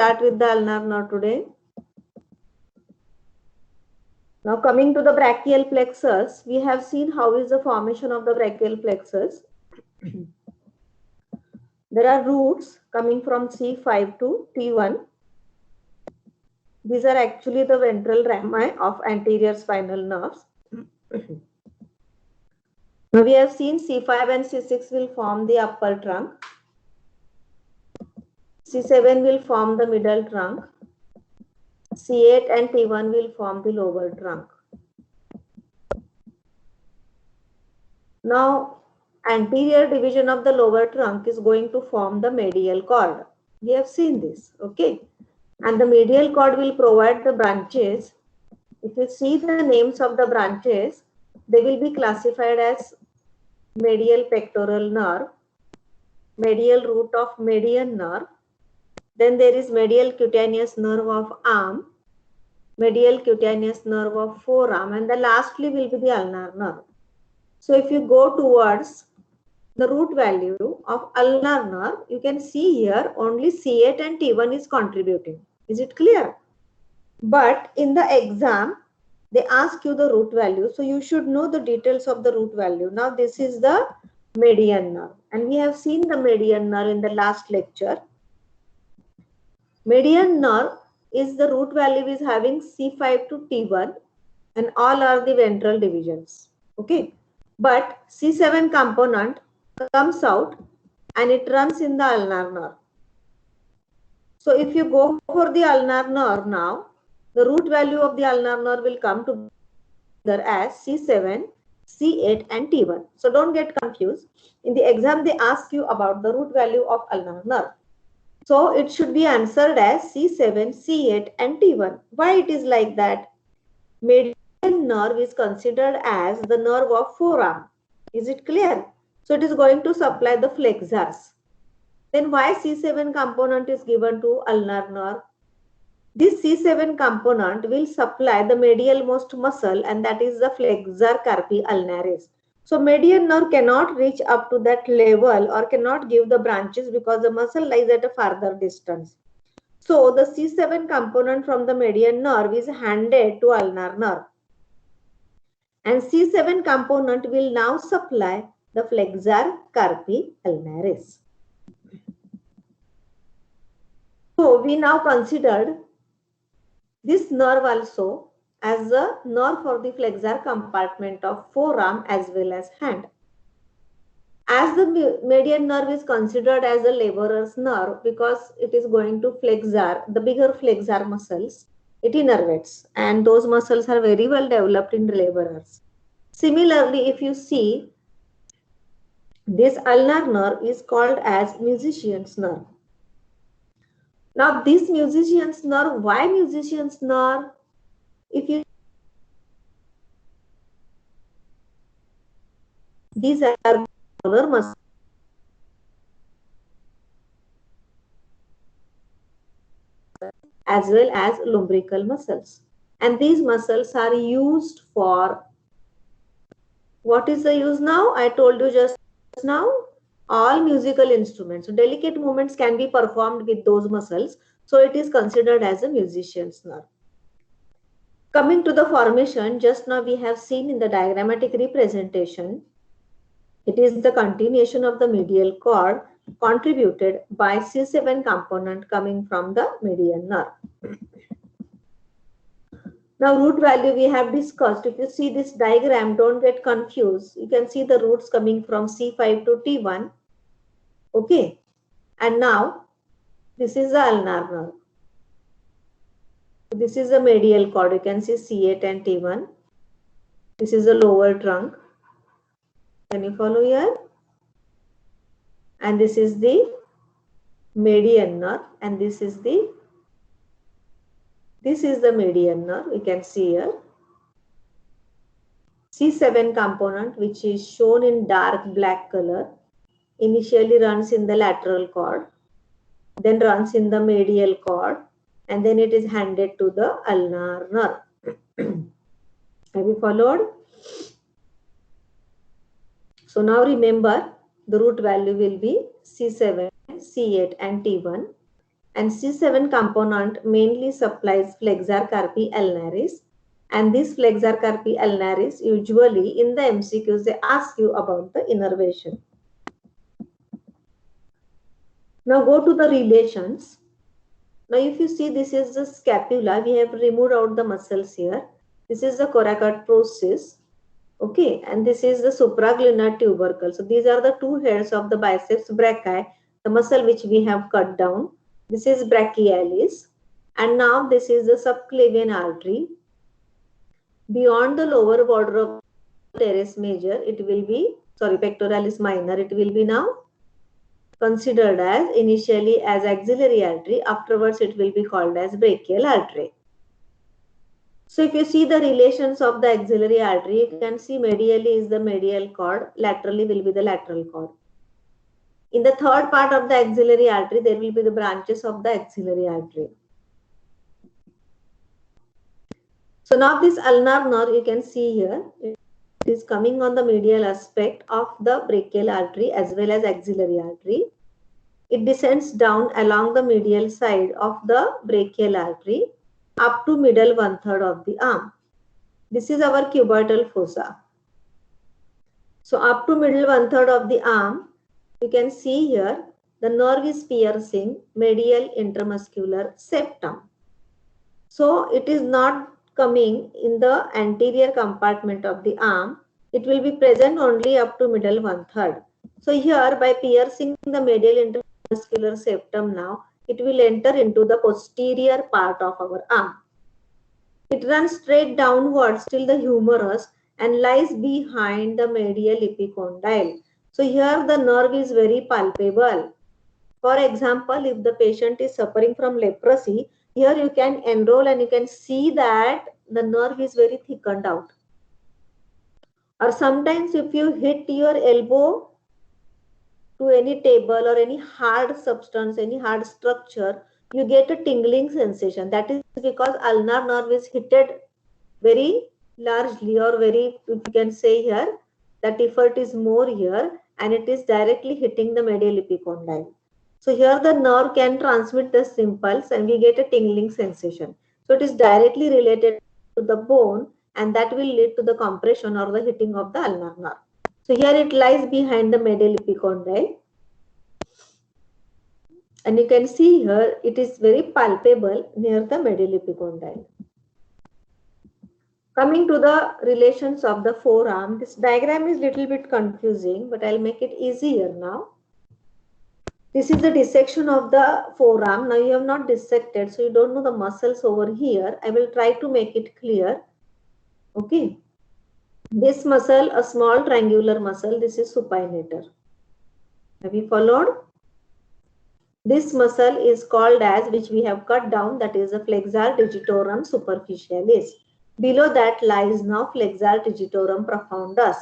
start with the ulnar nerve today. Now coming to the brachial plexus, we have seen how is the formation of the brachial plexus. There are roots coming from C5 to T1. These are actually the ventral rami of anterior spinal nerves. Now we have seen C5 and C6 will form the upper trunk. C7 will form the middle trunk. C8 and T1 will form the lower trunk. Now, anterior division of the lower trunk is going to form the medial cord. We have seen this, okay? And the medial cord will provide the branches. If you see the names of the branches, they will be classified as medial pectoral nerve, medial root of median nerve, then there is medial cutaneous nerve of arm, medial cutaneous nerve of forearm, and the lastly will be the ulnar nerve. So if you go towards the root value of ulnar nerve, you can see here only C8 and T1 is contributing. Is it clear? But in the exam, they ask you the root value. So you should know the details of the root value. Now this is the median nerve. And we have seen the median nerve in the last lecture. Median nerve is the root value is having C5 to T1 and all are the ventral divisions. Okay. But C7 component comes out and it runs in the ulnar nerve. So if you go for the ulnar nerve now, the root value of the ulnar nerve will come together as C7, C8 and T1. So don't get confused. In the exam, they ask you about the root value of ulnar nerve. So it should be answered as C7, C8 and T1. Why it is like that? Median nerve is considered as the nerve of forearm. Is it clear? So it is going to supply the flexors. Then why C7 component is given to ulnar nerve? This C7 component will supply the medial most muscle and that is the flexor carpi ulnaris. So median nerve cannot reach up to that level or cannot give the branches because the muscle lies at a farther distance. So the C7 component from the median nerve is handed to ulnar nerve. And C7 component will now supply the flexor carpi ulnaris. So we now considered this nerve also as a nerve for the flexor compartment of forearm as well as hand. As the median nerve is considered as a laborer's nerve because it is going to flexor, the bigger flexor muscles, it innervates and those muscles are very well developed in laborers. Similarly, if you see, this ulnar nerve is called as musician's nerve. Now this musician's nerve, why musician's nerve? If you these are shoulder muscles as well as lumbrical muscles. And these muscles are used for, what is the use now? I told you just now, all musical instruments. So delicate movements can be performed with those muscles. So it is considered as a musician's nerve. Coming to the formation, just now we have seen in the diagrammatic representation, it is the continuation of the medial cord contributed by C7 component coming from the median nerve. Now root value we have discussed. If you see this diagram, don't get confused. You can see the roots coming from C5 to T1. Okay. And now this is the ulnar nerve. This is the medial cord. You can see C8 and T1. This is the lower trunk. Can you follow here? And this is the median nerve and this is the median nerve. You can see here. C7 component, which is shown in dark black color, initially runs in the lateral cord, then runs in the medial cord, and then it is handed to the ulnar nerve. Have you followed? So now remember, the root value will be C7, C8 and T1. And C7 component mainly supplies flexor carpi ulnaris. And this flexor carpi ulnaris, usually in the MCQs, they ask you about the innervation. Now go to the relations. Now if you see, this is the scapula. We have removed out the muscles here. This is the coracoid process. Okay, and this is the supraglenoid tubercle. So these are the two heads of the biceps brachii, the muscle which we have cut down. This is brachialis. And now this is the subclavian artery. Beyond the lower border of teres major, it will be, pectoralis minor, it will be now considered as initially as axillary artery. Afterwards, it will be called as brachial artery. So if you see the relations of the axillary artery, you can see medially is the medial cord, laterally will be the lateral cord. In the third part of the axillary artery, there will be the branches of the axillary artery. So now this ulnar nerve, you can see here, it is coming on the medial aspect of the brachial artery as well as axillary artery. It descends down along the medial side of the brachial artery up to middle 1/3 of the arm. This is our cuboidal fossa. So up to middle 1/3 of the arm, you can see here the nerve is piercing medial intermuscular septum. So it is not coming in the anterior compartment of the arm. It will be present only up to middle 1/3. So here, by piercing the medial intermuscular septum now, it will enter into the posterior part of our arm. It runs straight downwards till the humerus and lies behind the medial epicondyle. So here the nerve is very palpable. For example, if the patient is suffering from leprosy, here you can enroll and you can see that the nerve is very thickened out. Or sometimes if you hit your elbow to any table or any hard substance, any hard structure, you get a tingling sensation. That is because ulnar nerve is hit very largely, or very, if you can say here, that effort is more here and it is directly hitting the medial epicondyle. So here the nerve can transmit the impulse and we get a tingling sensation. So it is directly related to the bone and that will lead to the compression or the hitting of the ulnar nerve. So here it lies behind the medial epicondyle. And you can see here it is very palpable near the medial epicondyle. Coming to the relations of the forearm, this diagram is little bit confusing, but I'll make it easier now. This is the dissection of the forearm. Now you have not dissected, so you don't know the muscles over here. I will try to make it clear. Okay. This muscle, a small triangular muscle, this is supinator. Have you followed? This muscle is called as, which we have cut down, that is the flexor digitorum superficialis. Below that lies now flexor digitorum profundus.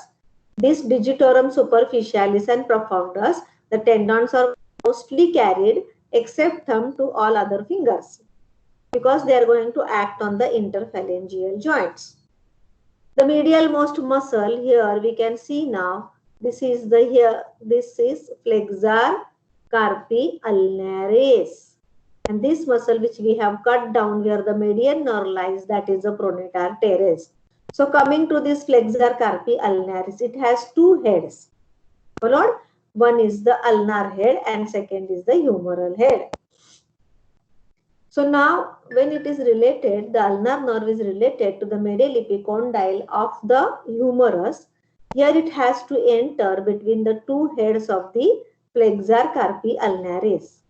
This digitorum superficialis and profundus, the tendons are mostly carried except thumb to all other fingers because they are going to act on the interphalangeal joints. The medial most muscle here we can see now, this is the here, this is flexor carpi ulnaris. And this muscle which we have cut down where the median nerve lies, that is the pronator teres. So coming to this flexor carpi ulnaris, it has two heads. Followed? One is the ulnar head and second is the humeral head. So now when it is related, the ulnar nerve is related to the medial epicondyle of the humerus. Here it has to enter between the two heads of the flexor carpi ulnaris.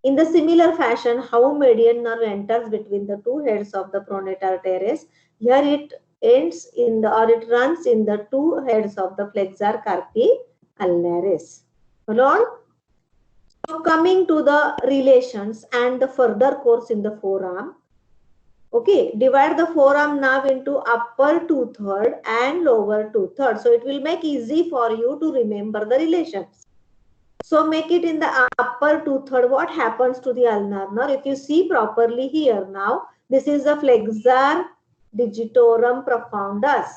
In the similar fashion, how median nerve enters between the two heads of the pronator teres, here it ends in the, or it runs in the two heads of the flexor carpi ulnaris. Followed? So coming to the relations and the further course in the forearm. Okay, divide the forearm now into upper 2/3 and lower 2/3. So it will make easy for you to remember the relations. So make it in the upper 2/3. What happens to the ulnar nerve? If you see properly here now, this is the flexor digitorum profundus.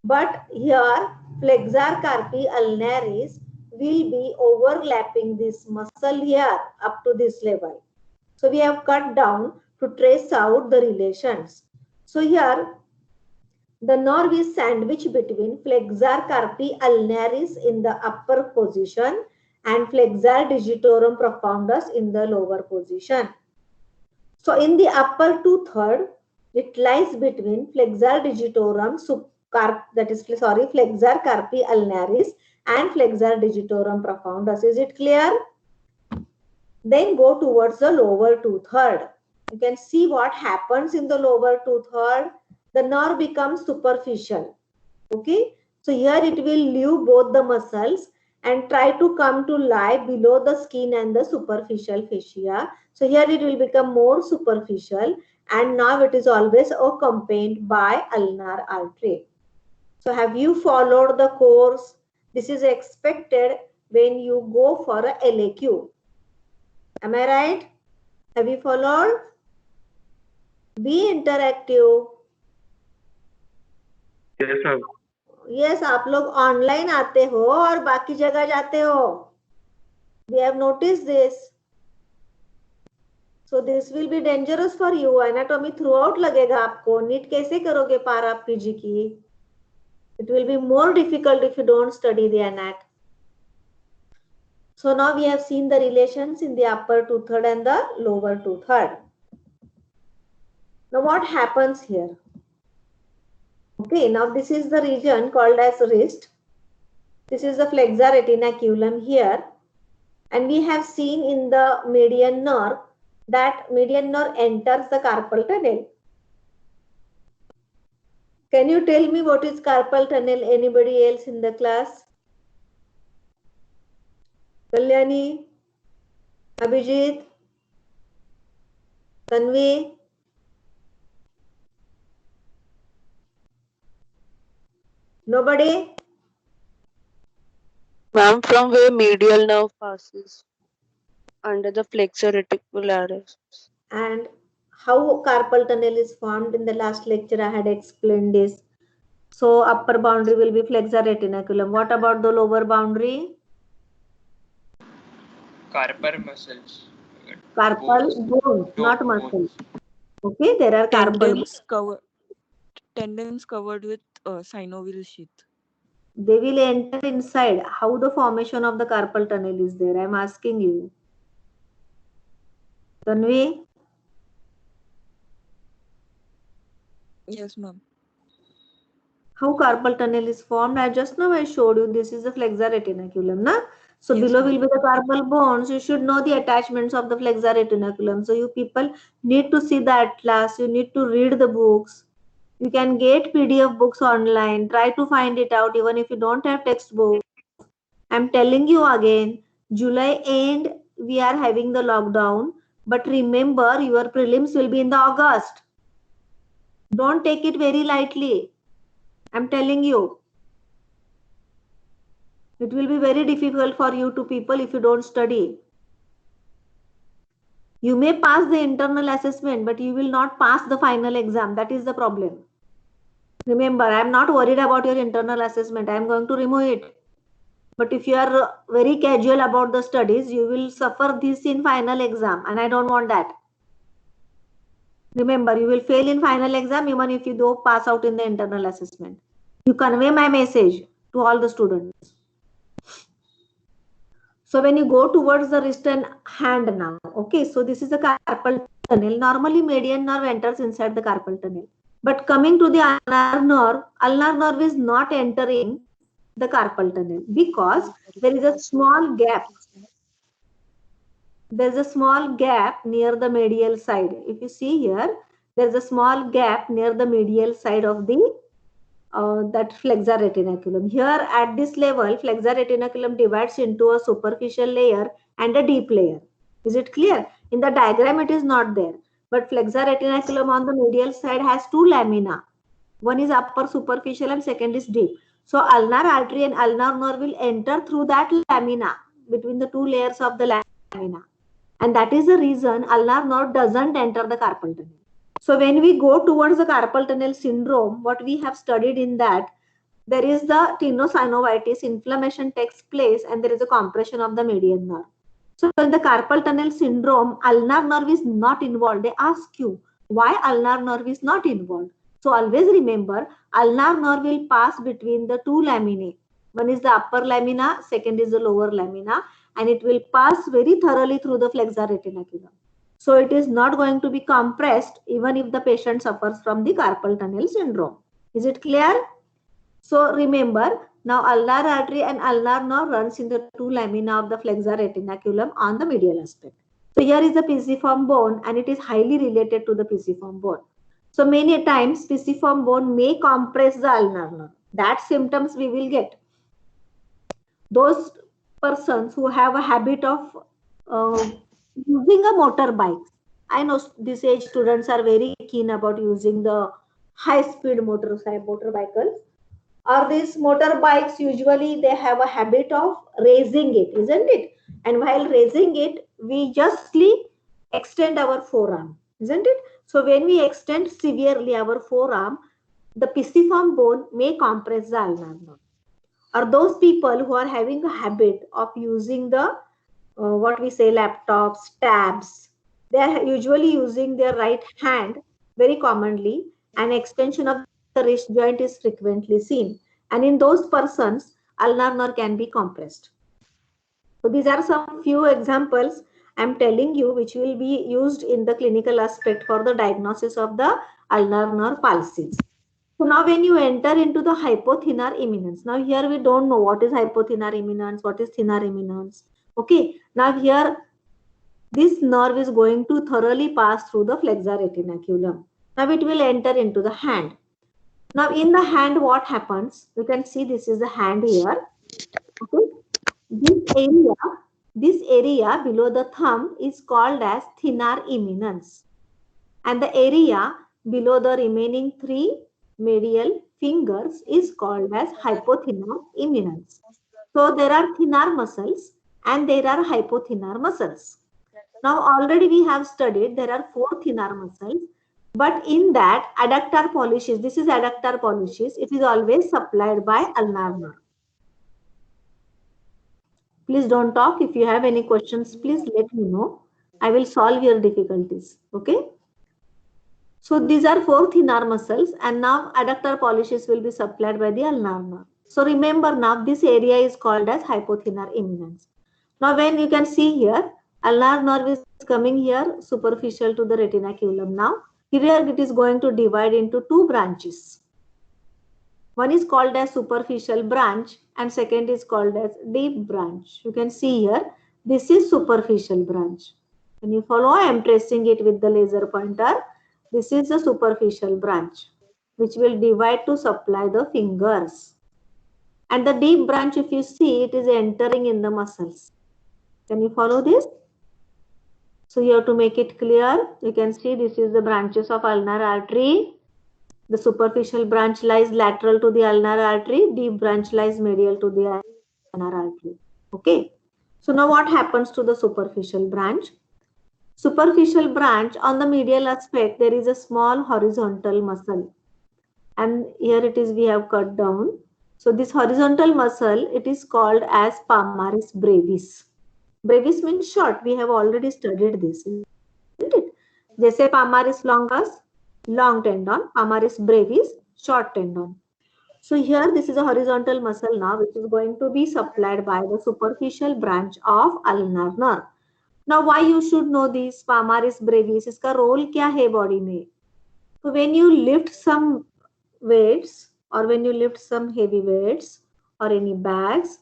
But here flexor carpi ulnaris will be overlapping this muscle here up to this level. So we have cut down to trace out the relations. So here the nerve is sandwiched between flexor carpi ulnaris in the upper position and flexor digitorum profundus in the lower position. So in the upper two-third, it lies between flexor digitorum flexor carpi ulnaris and flexor digitorum profundus. Is it clear? Then go towards the lower two-third. You can see what happens in the lower two-third. The nerve becomes superficial. Okay. So here it will leave both the muscles and try to come to lie below the skin and the superficial fascia. So here it will become more superficial, and now it is always accompanied by ulnar artery. So have you followed the course? This is expected when you go for a LAQ. Am I right? Have you followed? Be interactive. Yes, sir. Yes, आप लोग online आते हो और बाकी जगह जाते हो. We have noticed this. So this will be dangerous for you. Anatomy throughout लगेगा आपको. नीट कैसे करोगे पार आप पीजी की? It will be more difficult if you don't study the anat. So now we have seen the relations in the upper two-third and the lower two-third. Now what happens here? Okay, now this is the region called as wrist. This is the flexor retinaculum here. And we have seen in the median nerve that median nerve enters the carpal tunnel. Can you tell me what is carpal tunnel? Anybody else in the class? Kalyani, Abhijit, Tanvi? Nobody? Ma'am, from where medial nerve passes under the flexor reticularis. And how carpal tunnel is formed? In the last lecture I had explained this. So upper boundary will be flexor retinaculum. What about the lower boundary? Carpal muscles. Carpal bones, not muscles. Okay, there are carpal Tendons covered with synovial sheath. They will enter inside. How the formation of the carpal tunnel is there? I am asking you. Tanvi? Yes, ma'am. How carpal tunnel is formed? Just now I showed you. This is the flexor retinaculum, na? So Yes, below ma'am. will be the carpal bones. You should know the attachments of the flexor retinaculum. So you people need to see the atlas. You need to read the books. You can get PDF books online. Try to find it out even if you don't have textbook. I'm telling you again, July end we are having the lockdown. But remember, your prelims will be in the August. Don't take it very lightly. I'm telling you. It will be very difficult for you to people if you don't study. You may pass the internal assessment, but you will not pass the final exam. That is the problem. Remember, I am not worried about your internal assessment. I am going to remove it. But if you are very casual about the studies, you will suffer this in final exam. And I don't want that. Remember, you will fail in final exam even if you don't pass out in the internal assessment. You convey my message to all the students. So when you go towards the wrist and hand now, okay, so this is the carpal tunnel. Normally median nerve enters inside the carpal tunnel. But coming to the ulnar nerve is not entering the carpal tunnel because there is a small gap. There's a small gap near the medial side. If you see here, there's a small gap near the medial side of the that flexor retinaculum. Here at this level, flexor retinaculum divides into a superficial layer and a deep layer. Is it clear? In the diagram, it is not there. But flexor retinaculum on the medial side has two lamina. One is upper superficial and second is deep. So ulnar artery and ulnar nerve will enter through that lamina between the two layers of the lamina. And that is the reason ulnar nerve doesn't enter the carpal tunnel. So when we go towards the carpal tunnel syndrome, what we have studied in that, there is the tenosynovitis, inflammation takes place and there is a compression of the median nerve. So in the carpal tunnel syndrome, ulnar nerve is not involved. They ask you why ulnar nerve is not involved. So always remember, ulnar nerve will pass between the two laminae. One is the upper lamina, second is the lower lamina, and it will pass very thoroughly through the flexor retinaculum. So it is not going to be compressed even if the patient suffers from the carpal tunnel syndrome. Is it clear? So remember, now ulnar artery and ulnar nerve runs in the two lamina of the flexor retinaculum on the medial aspect. So here is the pisiform bone and it is highly related to the pisiform bone. So many times pisiform bone may compress the ulnar nerve. That symptoms we will get. Those persons who have a habit of using a motorbike. I know this age students are very keen about using the high speed motorcycles. Or these motorbikes, usually they have a habit of raising it, isn't it? And while raising it, we justly extend our forearm, isn't it? So when we extend severely our forearm, the pisiform bone may compress the ulnar nerve. Or those people who are having a habit of using the what we say laptops, tabs, they are usually using their right hand very commonly. An extension of the wrist joint is frequently seen. And in those persons, ulnar nerve can be compressed. So these are some few examples I'm telling you which will be used in the clinical aspect for the diagnosis of the ulnar nerve palsies. So now when you enter into the hypothenar eminence, now here we don't know what is hypothenar eminence, what is thenar eminence. Okay, now here this nerve is going to thoroughly pass through the flexor retinaculum. Now it will enter into the hand. Now in the hand what happens? You can see this is the hand here. Okay. This area below the thumb is called as thenar eminence. And the area below the remaining three medial fingers is called as hypothenar eminence. So there are thenar muscles and there are hypothenar muscles. Now already we have studied there are four thenar muscles, but in that adductor pollicis, this is adductor pollicis, it is always supplied by ulnar nerve. Please don't talk. If you have any questions, please let me know. I will solve your difficulties. Okay. So these are four thenar muscles and now adductor pollicis will be supplied by the ulnar nerve. So remember now this area is called as hypothenar eminence. Now when you can see here, ulnar nerve is coming here superficial to the retinaculum. Now here it is going to divide into two branches. One is called as superficial branch and second is called as deep branch. You can see here, this is superficial branch. Can you follow? I am tracing it with the laser pointer. This is the superficial branch which will divide to supply the fingers. And the deep branch, if you see, it is entering in the muscles. Can you follow this? So you have to make it clear. You can see this is the branches of ulnar artery. The superficial branch lies lateral to the ulnar artery. Deep branch lies medial to the ulnar artery. Okay. So now what happens to the superficial branch? Superficial branch on the medial aspect, there is a small horizontal muscle. And here it is we have cut down. So this horizontal muscle, it is called as palmaris brevis. Brevis means short. We have already studied this, isn't it? Jaise palmaris longus, long tendon, palmaris brevis, short tendon. So here this is a horizontal muscle now which is going to be supplied by the superficial branch of ulnar nerve. Now why you should know this palmaris brevis? इसका role क्या है body में? So when you lift some weights or when you lift some heavy weights or any bags,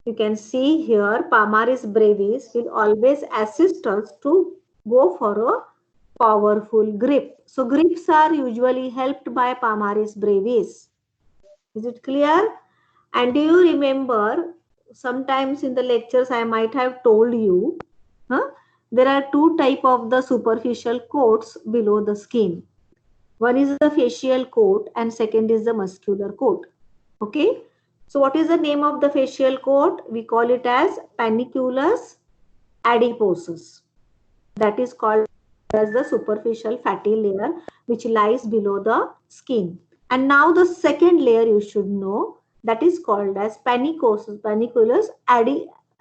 you can see here palmaris brevis will always assist us to go for a powerful grip. So grips are usually helped by palmaris brevis. Is it clear? And do you remember sometimes in the lectures I might have told you, there are two types of the superficial coats below the skin. One is the facial coat and second is the muscular coat. Okay. So what is the name of the facial coat? We call it as panniculus adiposus. That is called as the superficial fatty layer which lies below the skin. And now the second layer you should know, that is called as panniculus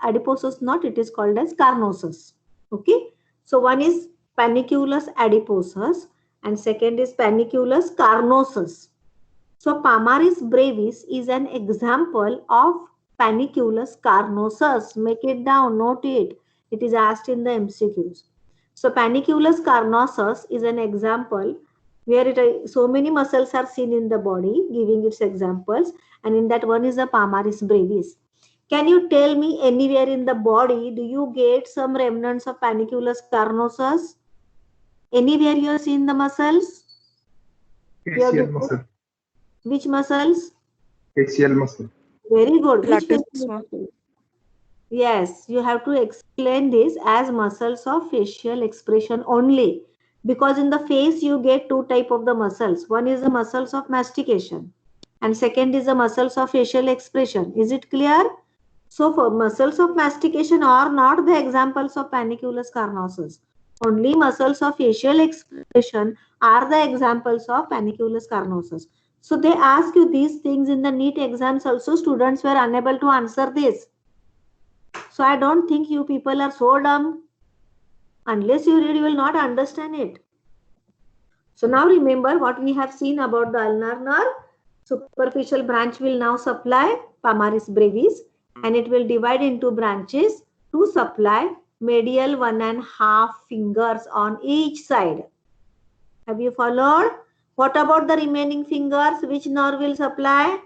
adiposus not, it is called as carnosus. Okay, so one is panniculus adiposus and second is panniculus carnosus. So Palmaris brevis is an example of panniculus carnosus. Make it down, note it. It is asked in the MCQs. So panniculus carnosus is an example where so many muscles are seen in the body, giving its examples, and in that one is the Palmaris brevis. Can you tell me anywhere in the body do you get some remnants of panniculus carnosus? Anywhere you have seen the muscles? Facial muscle. Which muscles? Facial muscle. Very good. Which Latissimus. facial muscle? Yes, you have to explain this as muscles of facial expression only. Because in the face you get two type of the muscles. One is the muscles of mastication and second is the muscles of facial expression. Is it clear? So for muscles of mastication are not the examples of panniculus carnosus. Only muscles of facial expression are the examples of panniculus carnosus. So they ask you these things in the NEET exams also. Students were unable to answer this. So I don't think you people are so dumb. Unless you read, you will not understand it. So now remember what we have seen about the ulnar nerve. Superficial branch will now supply Palmaris brevis and it will divide into branches to supply medial 1.5 fingers on each side. Have you followed? What about the remaining fingers? Which nerve will supply?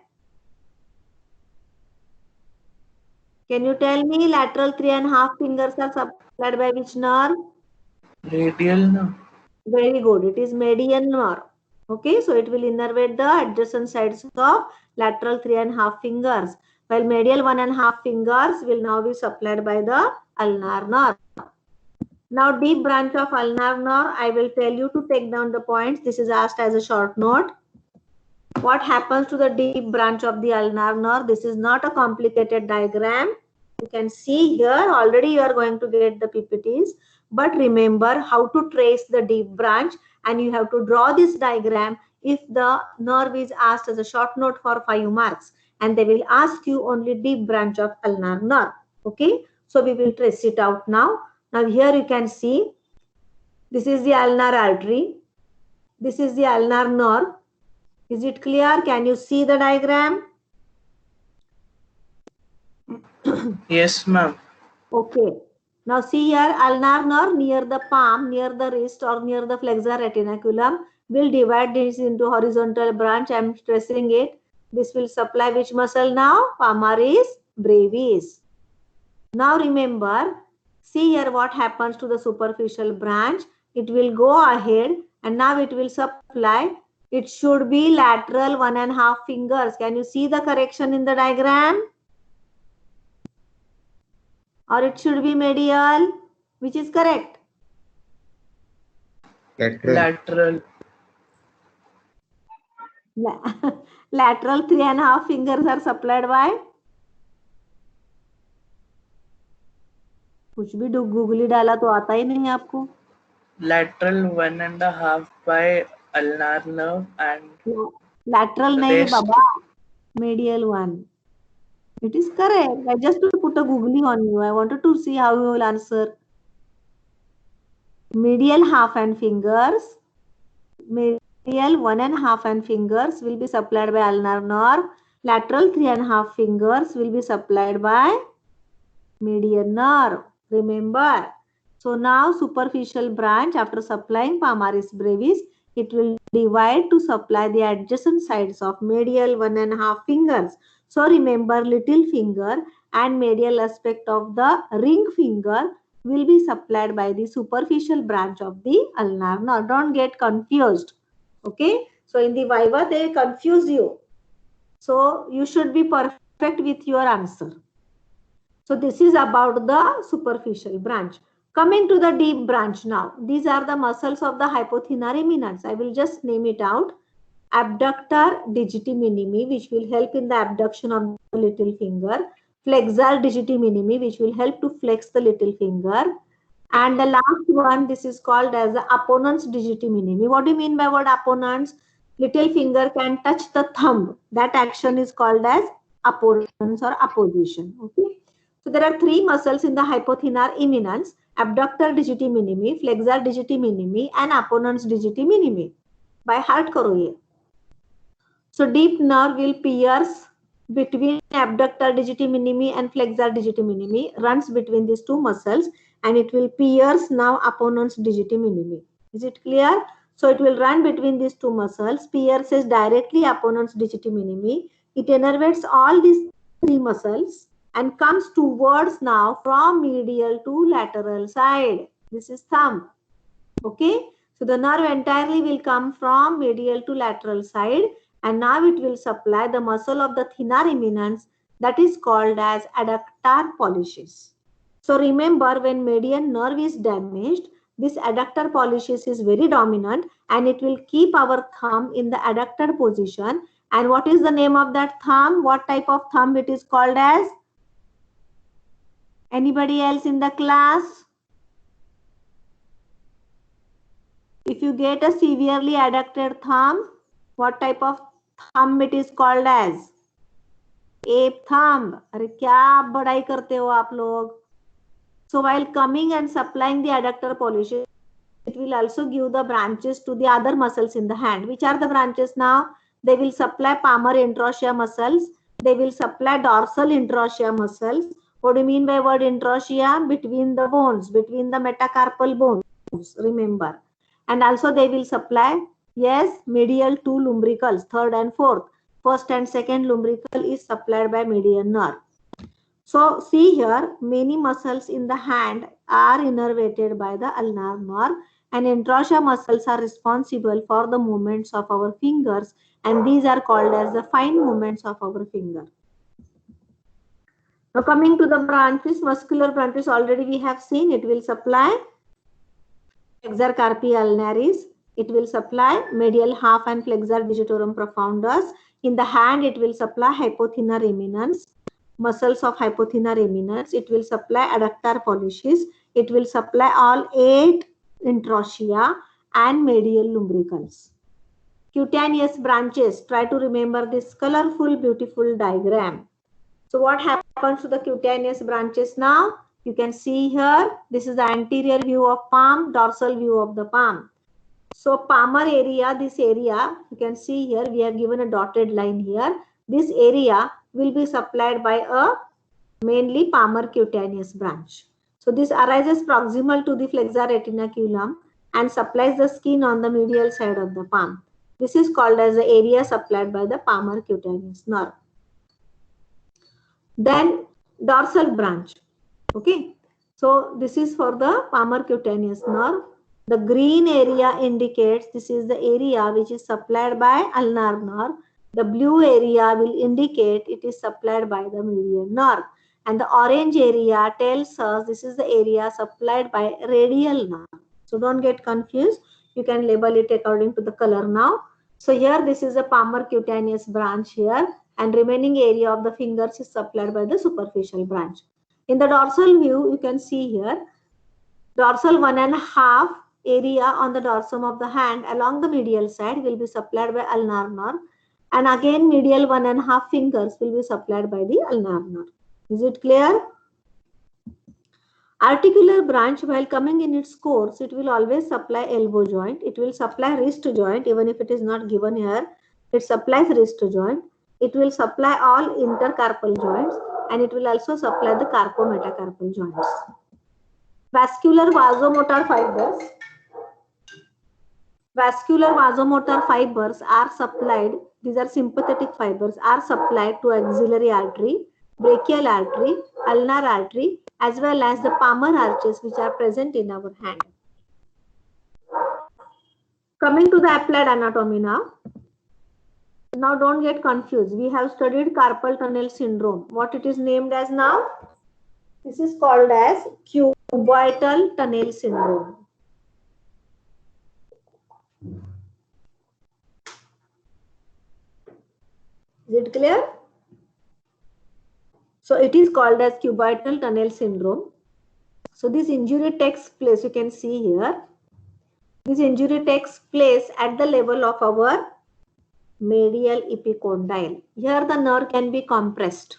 Can you tell me? Lateral 3.5 fingers are supplied by which nerve? Radial nerve. Very good. It is median nerve. Okay, so it will innervate the adjacent sides of lateral 3.5 fingers, while medial 1.5 fingers will now be supplied by the ulnar nerve. Now, deep branch of ulnar nerve, I will tell you to take down the points. This is asked as a short note. What happens to the deep branch of the ulnar nerve? This is not a complicated diagram. You can see here already you are going to get the PPTs. But remember how to trace the deep branch and you have to draw this diagram if the nerve is asked as a short note for 5 marks. And they will ask you only deep branch of ulnar nerve. Okay, so we will trace it out now. Now here you can see this is the ulnar artery. This is the ulnar nerve. Is it clear? Can you see the diagram? Yes, ma'am. Okay. Now see here, ulnar nerve near the palm, near the wrist or near the flexor retinaculum will divide this into horizontal branch. I am stressing it. This will supply which muscle now? Palmaris brevis. Now remember, see here what happens to the superficial branch. It will go ahead and now it will supply. It should be lateral 1.5 fingers. Can you see the correction in the diagram? Or it should be medial? Which is correct? Lateral. Lateral 3.5 fingers are supplied by? कुछ भी googly डाला तो आता ही नहीं आपको. Lateral 1.5 by ulnar nerve and Lateral नहीं rest. Baba. Medial one. It is correct. I just put a googly on you. I wanted to see how you will answer. Medial half and fingers. Medial 1.5 and fingers will be supplied by ulnar nerve. Lateral 3.5 fingers will be supplied by median nerve. Remember. So now superficial branch after supplying Palmaris brevis, it will divide to supply the adjacent sides of medial 1.5 fingers. So remember little finger and medial aspect of the ring finger will be supplied by the superficial branch of the ulnar nerve. Don't get confused. Okay. So in the Viva they confuse you. So you should be perfect with your answer. So this is about the superficial branch. Coming to the deep branch now. These are the muscles of the hypothenar eminence. I will just name it out. Abductor digiti minimi, which will help in the abduction of the little finger. Flexor digiti minimi, which will help to flex the little finger. And the last one, this is called as the opponent's digiti minimi. What do you mean by word opponents? Little finger can touch the thumb. That action is called as opponents or opposition. Okay. So there are three muscles in the hypothenar eminence: abductor digiti minimi, flexor digiti minimi, and opponens digiti minimi. By heart karo ye. So deep nerve will pierce between abductor digiti minimi and flexor digiti minimi, runs between these two muscles, and it will pierce now opponens digiti minimi. Is it clear? So it will run between these two muscles, pierces directly opponens digiti minimi. It innervates all these three muscles and comes towards now from medial to lateral side. This is thumb. Okay. So the nerve entirely will come from medial to lateral side, and now it will supply the muscle of the thenar eminence, that is called as adductor pollicis. So remember, when median nerve is damaged, this adductor pollicis is very dominant and it will keep our thumb in the adductor position. And what is the name of that thumb? What type of thumb it is called as? Anybody else in the class? If you get a severely adducted thumb, what type of thumb it is called as? Ape thumb. अरे क्या बड़ाई करते हो आप लोग? So while coming and supplying the adductor pollicis, it will also give the branches to the other muscles in the hand. Which are the branches now? They will supply palmar interossea muscles. They will supply dorsal interossea muscles. What do you mean by word interossea? Between the bones, between the metacarpal bones, remember. And also they will supply, yes, medial two lumbricals, third and fourth. First and second lumbrical is supplied by median nerve. So see here, many muscles in the hand are innervated by the ulnar nerve, and interossea muscles are responsible for the movements of our fingers, and these are called as the fine movements of our finger. Now coming to the branches, muscular branches already we have seen. It will supply flexor carpi ulnaris. It will supply medial half and flexor digitorum profundus. In the hand, it will supply hypothenar eminence, muscles of hypothenar eminence. It will supply adductor pollicis. It will supply all 8 interossea and medial lumbricals. Cutaneous branches. Try to remember this colorful, beautiful diagram. So what happens to the cutaneous branches now? You can see here, this is the anterior view of palm, dorsal view of the palm. So palmar area, this area, you can see here, we have given a dotted line here. This area will be supplied by a mainly palmar cutaneous branch. So this arises proximal to the flexor retinaculum and supplies the skin on the medial side of the palm. This is called as the area supplied by the palmar cutaneous nerve. Then dorsal branch. Okay, so this is for the palmar cutaneous nerve. The green area indicates this is the area which is supplied by ulnar nerve. The blue area will indicate it is supplied by the median nerve. And the orange area tells us this is the area supplied by radial nerve. So don't get confused. You can label it according to the color now. So here this is a palmar cutaneous branch here, and remaining area of the fingers is supplied by the superficial branch. In the dorsal view, you can see here, dorsal 1.5 area on the dorsum of the hand along the medial side will be supplied by ulnar nerve, and again medial 1.5 fingers will be supplied by the ulnar nerve. Is it clear? Articular branch, while coming in its course, it will always supply elbow joint. It will supply wrist joint, even if it is not given here. It supplies wrist joint. It will supply all intercarpal joints, and it will also supply the carpometacarpal joints. Vascular vasomotor fibers. Vascular vasomotor fibers are supplied, these are sympathetic fibers, are supplied to axillary artery, brachial artery, ulnar artery, as well as the palmar arches which are present in our hand. Coming to the applied anatomy now. Now don't get confused. We have studied carpal tunnel syndrome. What it is named as now? This is called as cuboidal tunnel syndrome. Is it clear? So it is called as cuboidal tunnel syndrome. So this injury takes place, you can see here. This injury takes place at the level of our medial epicondyle. Here the nerve can be compressed.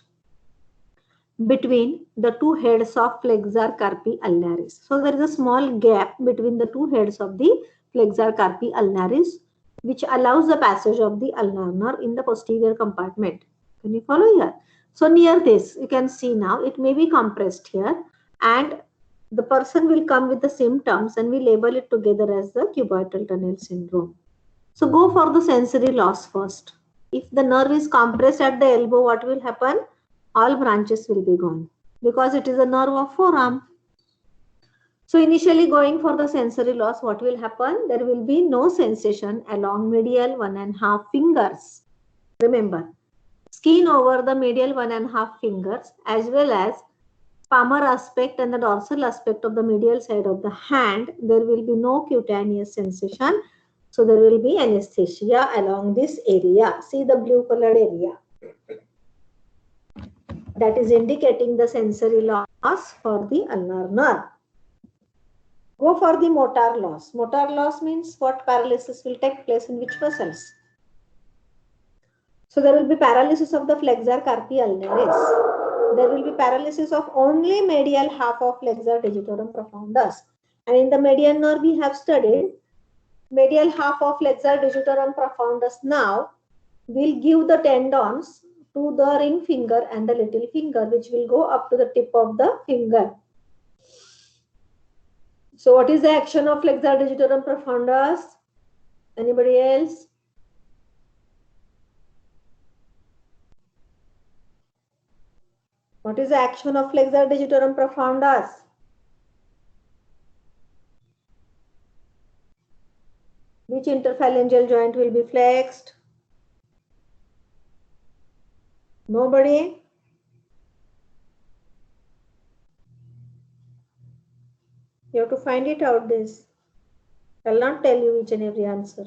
between the two heads of flexor carpi ulnaris. So there is a small gap between the two heads of the flexor carpi ulnaris, which allows the passage of the ulnar nerve in the posterior compartment. Can you follow here? So near this, you can see now it may be compressed here, and the person will come with the symptoms, and we label it together as the cuboidal tunnel syndrome. So go for the sensory loss first. If the nerve is compressed at the elbow, what will happen? All branches will be gone because it is a nerve of forearm. So initially going for the sensory loss, what will happen? There will be no sensation along medial 1.5 fingers. Remember, skin over the medial 1.5 fingers as well as palmar aspect and the dorsal aspect of the medial side of the hand, there will be no cutaneous sensation. So there will be anesthesia along this area. See the blue colored area. That is indicating the sensory loss for the ulnar nerve. Go for the motor loss. Motor loss means what paralysis will take place in which muscles? So there will be paralysis of the flexor carpi ulnaris. There will be paralysis of only medial half of flexor digitorum profundus. And in the median nerve we have studied medial half of flexor digitorum profundus now will give the tendons to the ring finger and the little finger, which will go up to the tip of the finger. So what is the action of flexor digitorum profundus? Anybody else? What is the action of flexor digitorum profundus? Which interphalangeal joint will be flexed? Nobody? You have to find it out this. I will not tell you each and every answer.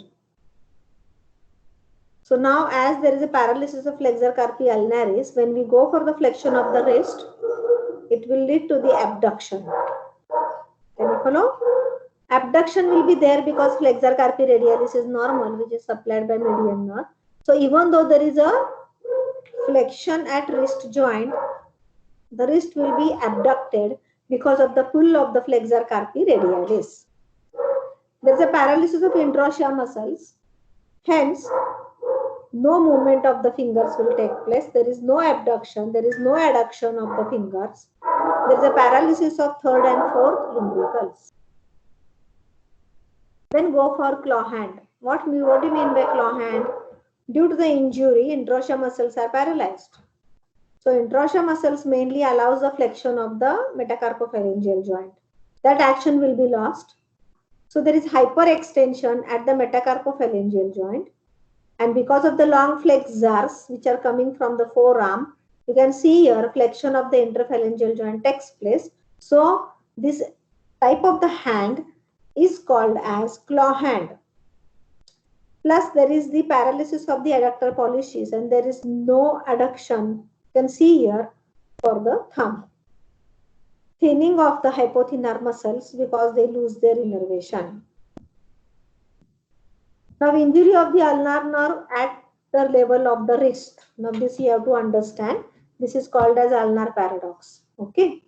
So now as there is a paralysis of flexor carpi ulnaris, when we go for the flexion of the wrist, it will lead to the abduction. Can you follow? Abduction will be there because flexor carpi radialis is normal, which is supplied by median nerve. So even though there is a flexion at wrist joint, the wrist will be abducted because of the pull of the flexor carpi radialis. There is a paralysis of interossea muscles. Hence, no movement of the fingers will take place. There is no abduction. There is no adduction of the fingers. There is a paralysis of third and fourth lumbricals. Then go for claw hand. What do you mean by claw hand? Due to the injury, interossea muscles are paralyzed. So interossea muscles mainly allows the flexion of the metacarpopharyngeal joint. That action will be lost. So there is hyperextension at the metacarpopharyngeal joint. And because of the long flexors which are coming from the forearm, you can see here flexion of the interphalangeal joint takes place. So this type of the hand is called as claw hand. Plus there is the paralysis of the adductor pollicis and there is no adduction. You can see here for the thumb. Thinning of the hypothenar muscles because they lose their innervation. Now injury of the ulnar nerve at the level of the wrist. Now this you have to understand. This is called as ulnar paradox. Okay.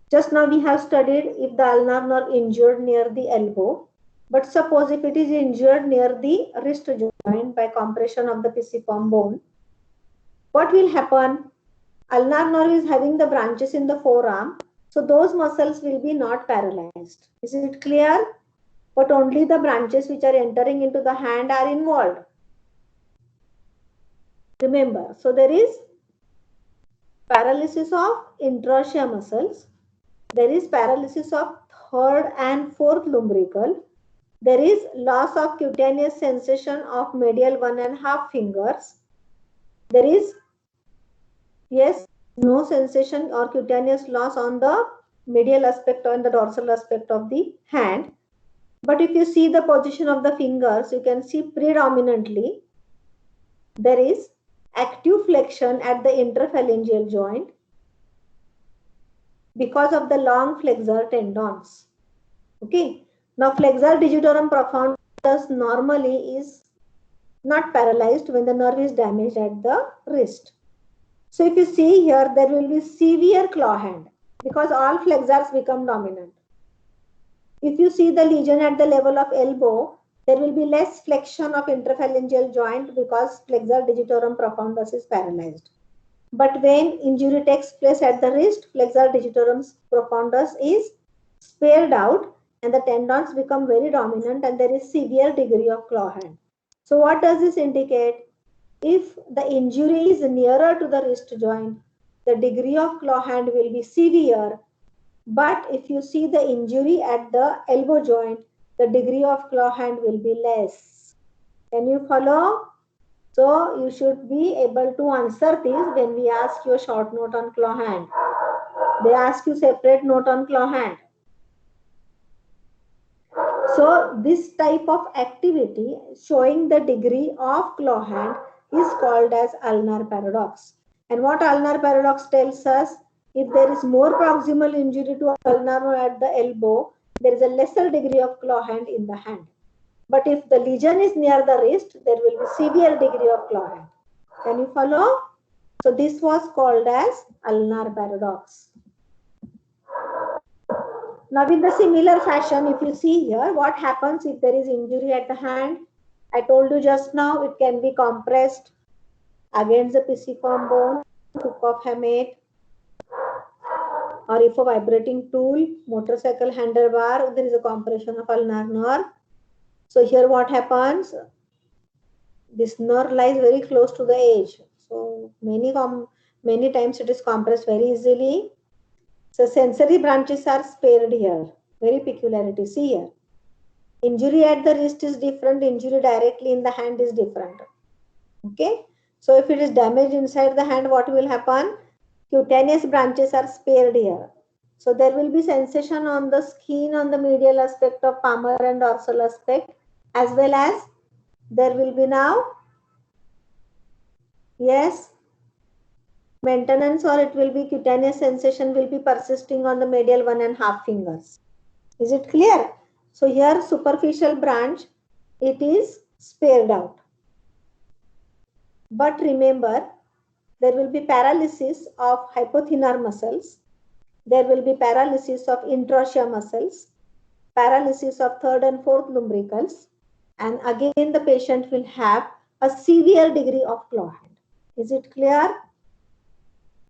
Just now we have studied if the ulnar nerve injured near the elbow. But suppose if it is injured near the wrist joint by compression of the pisiform bone, what will happen? Ulnar nerve is having the branches in the forearm. So those muscles will be not paralyzed. Is it clear? But only the branches which are entering into the hand are involved. Remember, so there is paralysis of interossea muscles. There is paralysis of third and fourth lumbrical. There is loss of cutaneous sensation of medial 1.5 fingers. There is, yes, no sensation or cutaneous loss on the medial aspect or in the dorsal aspect of the hand. But if you see the position of the fingers, you can see predominantly there is active flexion at the interphalangeal joint because of the long flexor tendons. Okay. Now flexor digitorum profundus normally is not paralyzed when the nerve is damaged at the wrist. So if you see here, there will be severe claw hand because all flexors become dominant. If you see the lesion at the level of elbow, there will be less flexion of interphalangeal joint because flexor digitorum profundus is paralyzed. But when injury takes place at the wrist, flexor digitorum profundus is spared out and the tendons become very dominant and there is severe degree of claw hand. So what does this indicate? If the injury is nearer to the wrist joint, the degree of claw hand will be severe. But if you see the injury at the elbow joint, the degree of claw hand will be less. Can you follow? So you should be able to answer this when we ask you a short note on claw hand. They ask you separate note on claw hand. So this type of activity showing the degree of claw hand is called as ulnar paradox. And what ulnar paradox tells us, if there is more proximal injury to ulnar or at the elbow, there is a lesser degree of claw hand in the hand. But if the lesion is near the wrist, there will be severe degree of claw hand. Can you follow? So this was called as ulnar paradox. Now in the similar fashion, if you see here, what happens if there is injury at the hand? I told you just now, it can be compressed against the pisiform bone, hook of hamate, or if a vibrating tool, motorcycle handlebar, there is a compression of ulnar nerve. So here what happens? This nerve lies very close to the edge. So many times it is compressed very easily. So sensory branches are spared here. Very peculiarity. See here. Injury at the wrist is different. Injury directly in the hand is different. Okay. So if it is damaged inside the hand, what will happen? Cutaneous branches are spared here. So there will be sensation on the skin on the medial aspect of palmar and dorsal aspect, as well as there will be now, yes, maintenance, or it will be cutaneous sensation will be persisting on the medial 1.5 fingers. Is it clear? So here superficial branch, it is spared out. But remember, there will be paralysis of hypothenar muscles. There will be paralysis of interossea muscles, paralysis of third and fourth lumbricals, and again the patient will have a severe degree of claw hand. Is it clear?